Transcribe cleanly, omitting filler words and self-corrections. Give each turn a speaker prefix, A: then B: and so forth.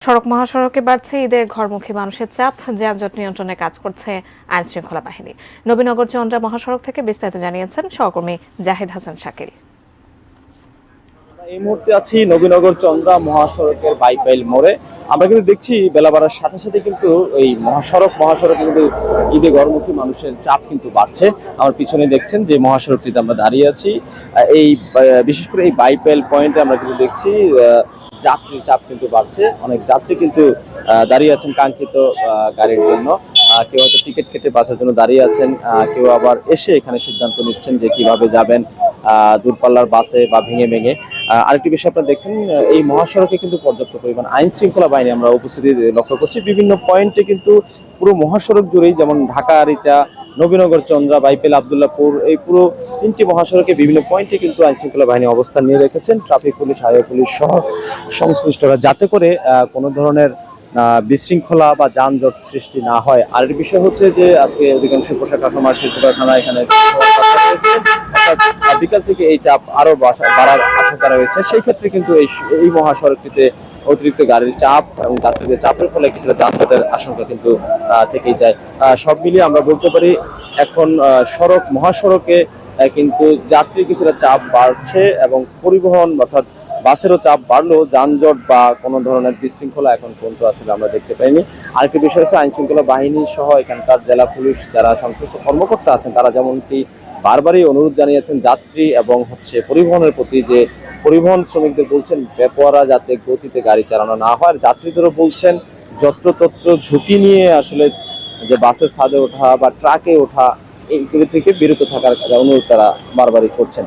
A: সড়ক মহাসড়কে বাড়ছে ঈদে ঘরমুখী মানুষের চাপ, যানজট নিয়ন্ত্রণে কাজ করছে আইন শৃঙ্খলা বাহিনী। নবীনগর চন্দ্রা মহাসড়ক থেকে বিস্তারিত জানিয়েছেন সহকর্মী জাহিদ হাসান শাকিল।
B: এই মুহূর্তে আছি নবীনগর চন্দ্রা মহাসড়কের বাইপাইল মোড়ে। আমরা কিন্তু দেখছি বেলা বাড়ার সাথে সাথে কিন্তু এই মহাসড়কে কিন্তু ঈদে ঘরমুখী মানুষের চাপ কিন্তু বাড়ছে। আমার পিছনে দেখছেন যে মহাসড়কটিতে আমরা দাঁড়িয়ে আছি। এই বিশেষ করে এই বাইপাইল পয়েন্টে আমরা কিন্তু দেখছি যাত্রীর চাপ কিন্তু বাড়ছে। অনেক যাত্রী কিন্তু দাঁড়িয়ে আছেন কাঙ্ক্ষিত গাড়ির জন্য। কেউ হয়তো টিকিট কেটে বাসের জন্য দাঁড়িয়ে আছেন, কেউ আবার এসে এখানে সিদ্ধান্ত নিচ্ছেন যে কিভাবে যাবেন দূরপাল্লার বাসে বা ভেঙে ভেঙে। আরেকটি বিষয় আপনারা দেখছেন, এই মহাসড়কে কিন্তু পর্যাপ্ত পরিমাণ আইন শৃঙ্খলা বাহিনী আমরা উপস্থিতি লক্ষ্য করছি। বিভিন্ন পয়েন্টে কিন্তু পুরো মহাসড়ক জুড়েই, যেমন ঢাকা আরিচা, নবীনগর চন্দ্রা, বাইপেল, আবদুল্লাহপুর, এই পুরো তিনটি মহাসড়কে বিভিন্ন পয়েন্টে কিন্তু আইন শৃঙ্খলা বাহিনী অবস্থান নিয়ে রেখেছেন। ট্রাফিক পুলিশ, হাইওয়ে পুলিশ সহ সংশ্লিষ্টরা, যাতে করে কোনো ধরনের বিশৃঙ্খলা বা যানজট সৃষ্টি না হয়। আর এর বিষয় হচ্ছে যে আজকে অধিকাংশ পোশাক কারখানা, শিল্প কারখানা এখানে বিকাল থেকে এই চাপ আরো বাড়ার আশঙ্কা রয়েছে। সেই ক্ষেত্রে কিন্তু এই মহাসড়কটিতে অতিরিক্ত গাড়ির চাপ এবং যাত্রীদের চাপের ফলে কিছুটা যানজটের আশঙ্কা কিন্তু থেকেই যায়। সব মিলিয়ে আমরা বলতে পারি এখন মহাসড়কে কিন্তু যাত্রী কিছুটা চাপ বাড়ছে এবং পরিবহন অর্থাৎ বাসেরও চাপ বাড়লেও যানজট বা কোনো ধরনের বিশৃঙ্খলা এখন পর্যন্ত আসলে আমরা দেখতে পাইনি। আরেকটি বিষয় হচ্ছে আইন শৃঙ্খলা বাহিনী সহ এখানকার জেলা পুলিশ যারা সংশ্লিষ্ট কর্মকর্তা আছেন, তারা যেমনটি বারবারই অনুরোধ জানিয়েছেন যাত্রী এবং পরিবহনের প্রতি, যে পরিবহন শ্রমিকদের বলছেন বেপরোয়া যাতে গতিতে গাড়ি চালানো না হয়। যাত্রীদেরও বলছেন যত্রতত্র ঝুঁকি নিয়ে আসলে যে বাসের ছাদে ওঠা বা ট্রাকে ওঠা এইগুলি থেকে বিরত থাকার অনুরোধ তারা বারবারই করছেন।